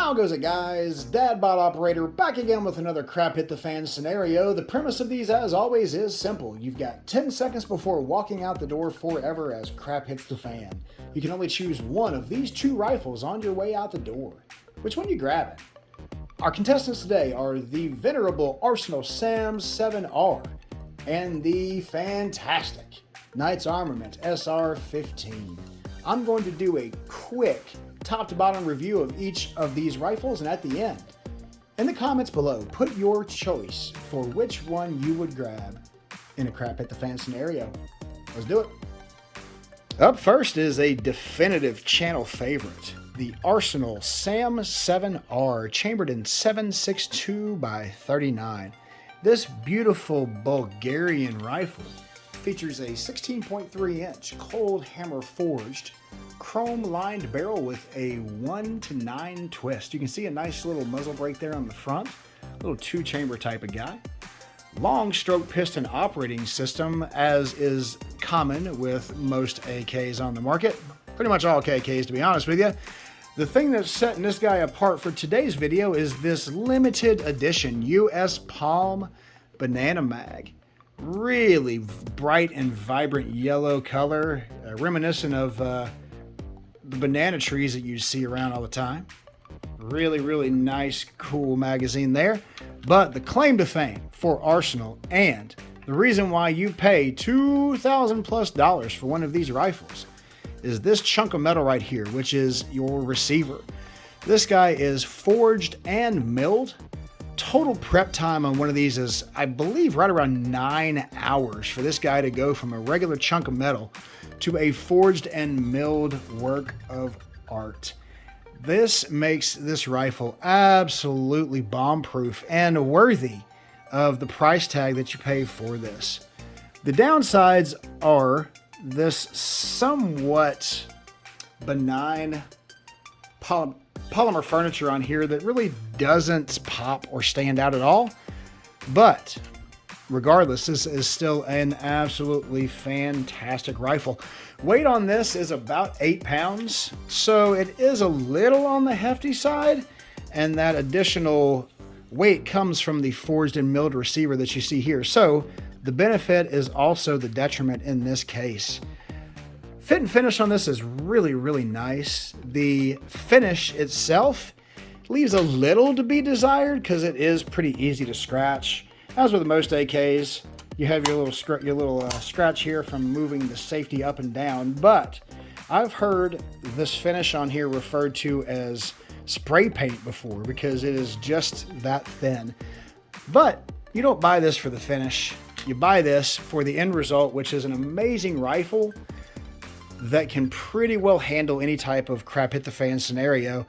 How goes it, guys? DadBodOperator back again with another crap hit the fan scenario. The premise of these, as always, is simple. You've got 10 seconds before walking out the door forever as crap hits the fan. You can only choose one of these two rifles on your way out the door. Which one you grabbing? Our contestants today are the venerable Arsenal SAM7R and the fantastic Knight's Armament SR15. I'm going to do a quick top to bottom review of each of these rifles, and at the end, in the comments below, put your choice for which one you would grab in a crap hit the fan scenario. Let's do it. Up first is a definitive channel favorite, the Arsenal SAM7R, chambered in 7.62 by 39. This beautiful Bulgarian rifle features a 16.3 inch cold hammer forged chrome lined barrel with a 1-to-9 twist. You can see a nice little muzzle brake there on the front, a little 2-chamber type of guy. Long stroke piston operating system, as is common with most AKs on the market. Pretty much all KKs, to be honest with you. The thing that's setting this guy apart for today's video is this limited edition US Palm Banana Mag. Really bright and vibrant yellow color, reminiscent of the banana trees that you see around all the time. Really nice, cool magazine there. But the claim to fame for Arsenal, and the reason why you pay $2,000+ for one of these rifles, is this chunk of metal right here, which is your receiver. This guy is forged and milled. Total prep time on one of these is, I believe, right around 9 hours for this guy to go from a regular chunk of metal to a forged and milled work of art. This makes this rifle absolutely bomb-proof and worthy of the price tag that you pay for this. The downsides are this somewhat benign polymer furniture on here that really doesn't pop or stand out at all. But regardless, this is still an absolutely fantastic rifle. Weight on this is about 8 pounds, so it is a little on the hefty side, and that additional weight comes from the forged and milled receiver that you see here. So the benefit is also the detriment in this case. Fit and finish on this is really nice. The finish itself leaves a little to be desired because it is pretty easy to scratch. As with most AKs, you have your little scratch here from moving the safety up and down, but I've heard this finish on here referred to as spray paint before because it is just that thin. But you don't buy this for the finish. You buy this for the end result, which is an amazing rifle that can pretty well handle any type of crap hit the fan scenario.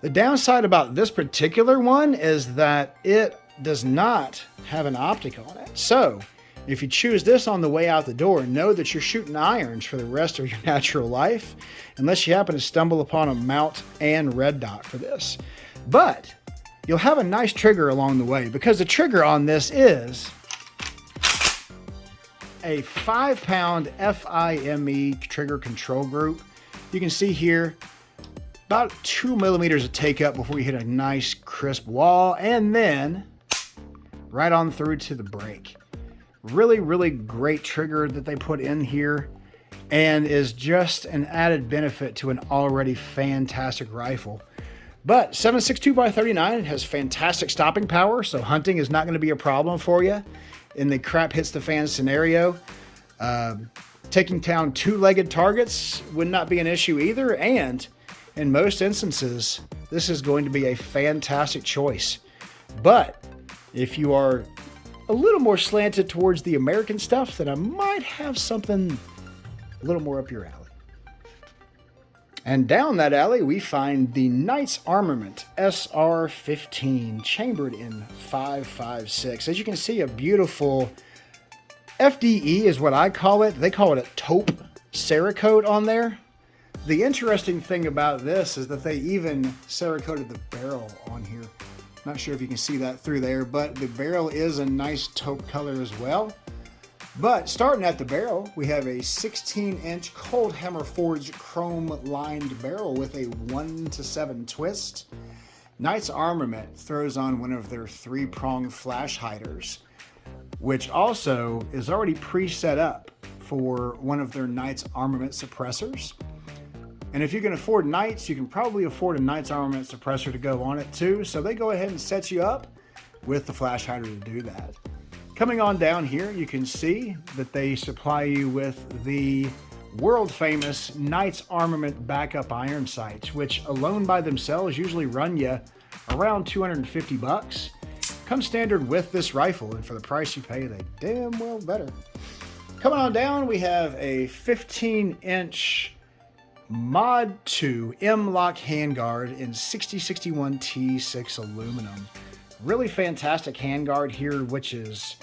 The downside about this particular one is that it does not have an optic on it. So if you choose this on the way out the door, know that you're shooting irons for the rest of your natural life, unless you happen to stumble upon a mount and red dot for this. But you'll have a nice trigger along the way, because the trigger on this is a 5-pound FIME trigger control group. You can see here about 2 millimeters of take up before you hit a nice crisp wall, and then right on through to the break. Really great trigger that they put in here, and is just an added benefit to an already fantastic rifle. But 7.62 by 39, it has fantastic stopping power, so hunting is not going to be a problem for you in the crap hits the fan scenario. Taking down 2-legged targets would not be an issue either, and in most instances, this is going to be a fantastic choice. But if you are a little more slanted towards the American stuff, then I might have something a little more up your alley. And down that alley, we find the Knight's Armament SR15, chambered in 5.56. As you can see, a beautiful FDE is what I call it. They call it a taupe Cerakote on there. The interesting thing about this is that they even Cerakoted the barrel on here. Not sure if you can see that through there, but the barrel is a nice taupe color as well. But starting at the barrel, we have a 16-inch cold hammer forged chrome lined barrel with a 1-to-7 twist. Knight's Armament throws on one of their 3-prong flash hiders, which also is already pre-set up for one of their Knight's Armament suppressors. And if you can afford Knights, you can probably afford a Knight's Armament suppressor to go on it too. So they go ahead and set you up with the flash hider to do that. Coming on down here, you can see that they supply you with the world famous Knight's Armament backup iron sights, which alone by themselves usually run you around 250 bucks. Come standard with this rifle, and for the price you pay, they damn well better. Coming on down, we have a 15-inch Mod 2 M-Lock handguard in 6061 T6 aluminum. Really fantastic handguard here, which is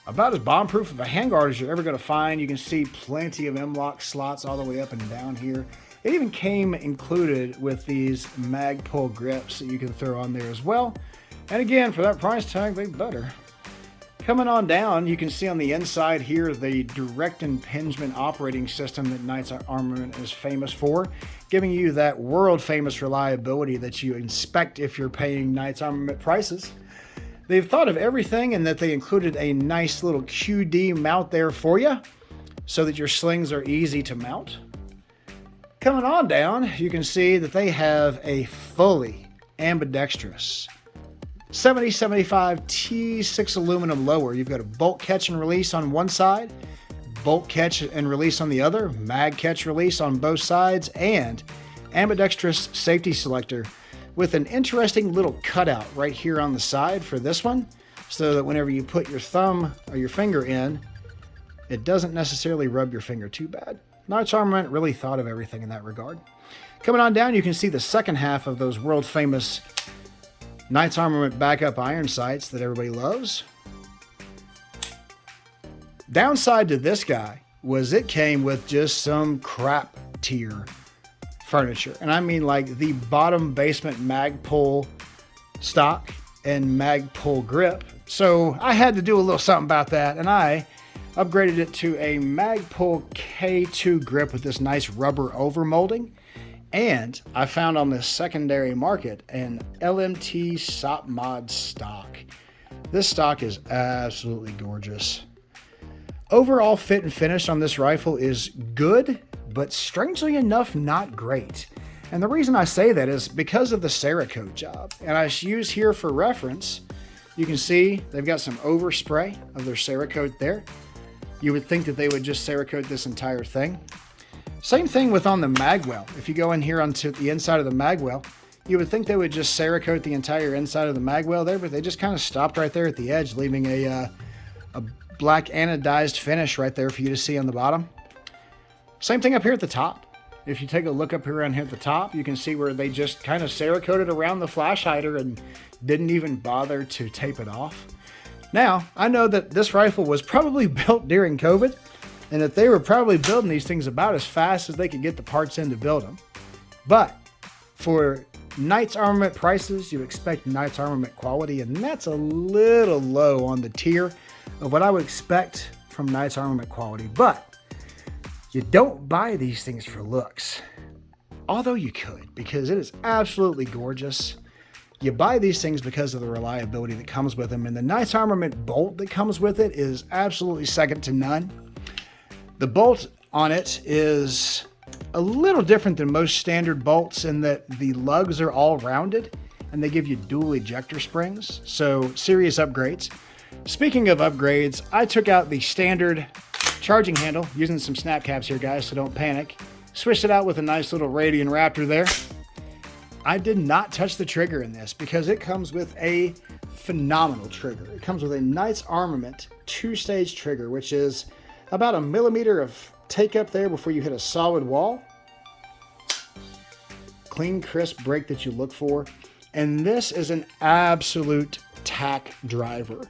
about as bomb-proof of a handguard as you're ever going to find. You can see plenty of M-Lock slots all the way up and down here. It even came included with these mag pull grips that you can throw on there as well. And again, for that price tag, they better. Coming on down, you can see on the inside here the direct impingement operating system that Knight's Armament is famous for, giving you that world-famous reliability that you expect if you're paying Knight's Armament prices. They've thought of everything, and that they included a nice little QD mount there for you so that your slings are easy to mount. Coming on down, you can see that they have a fully ambidextrous 7075 T6 aluminum lower. You've got a bolt catch and release on one side, bolt catch and release on the other, mag catch release on both sides, and ambidextrous safety selector with an interesting little cutout right here on the side for this one, so that whenever you put your thumb or your finger in, it doesn't necessarily rub your finger too bad. Knight's Armament really thought of everything in that regard. Coming on down, you can see the second half of those world famous Knight's Armament backup iron sights that everybody loves. Downside to this guy was it came with just some crap tier furniture. And I mean like the bottom basement mag pull stock and mag pull grip. So I had to do a little something about that, and I upgraded it to a mag pull K2 grip with this nice rubber overmolding. And I found on the secondary market an LMT SOP mod stock. This stock is absolutely gorgeous. Overall fit and finish on this rifle is good, but strangely enough, not great. And the reason I say that is because of the Cerakote job. And I use here for reference, you can see they've got some overspray of their Cerakote there. You would think that they would just Cerakote this entire thing. Same thing with on the magwell. If you go in here onto the inside of the magwell, you would think they would just Cerakote the entire inside of the magwell there, but they just kind of stopped right there at the edge, leaving a black anodized finish right there for you to see on the bottom. Same thing up here at the top. If you take a look up here around here at the top, you can see where they just kind of Cerakoted around the flash hider and didn't even bother to tape it off. Now, I know that this rifle was probably built during COVID, and that they were probably building these things about as fast as they could get the parts in to build them. But for Knight's Armament prices, you expect Knight's Armament quality, and that's a little low on the tier of what I would expect from Knight's Armament quality. But you don't buy these things for looks, although you could, because it is absolutely gorgeous. You buy these things because of the reliability that comes with them, and the Knight's Armament bolt that comes with it is absolutely second to none. The bolt on it is a little different than most standard bolts in that the lugs are all rounded and they give you dual ejector springs, so serious upgrades. Speaking of upgrades, I took out the standard charging handle using some snap caps here, guys, so don't panic. Switched it out with a nice little Radian Raptor there. I did not touch the trigger in this because it comes with a phenomenal trigger. It comes with a Knight's Armament 2-stage trigger, which is about 1 millimeter of take up there before you hit a solid wall. Clean, crisp break that you look for. And this is an absolute tack driver.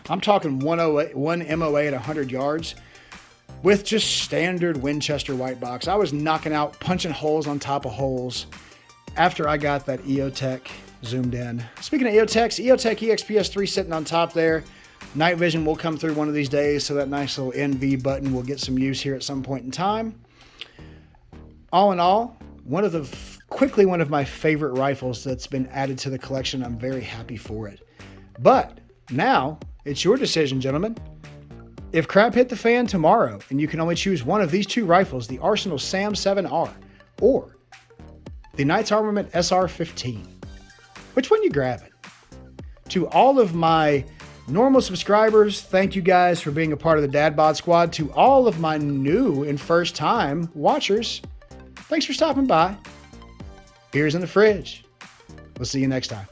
I'm talking 1 MOA at 100 yards with just standard Winchester white box. I was knocking out, punching holes on top of holes after I got that EOTech zoomed in. Speaking of EOTechs, EOTech EXPS3 sitting on top there. Night vision will come through one of these days, so that nice little NV button will get some use here at some point in time. All in all, one of the quickly one of my favorite rifles that's been added to the collection. I'm very happy for it. But now it's your decision, gentlemen. If crap hit the fan tomorrow and you can only choose one of these two rifles, the Arsenal SAM7R or the Knights Armament SR15, which one you grabbing? To all of my normal subscribers, thank you guys for being a part of the DadBod squad. To all of my new and first time watchers, thanks for stopping by. Beer's in the fridge. We'll see you next time.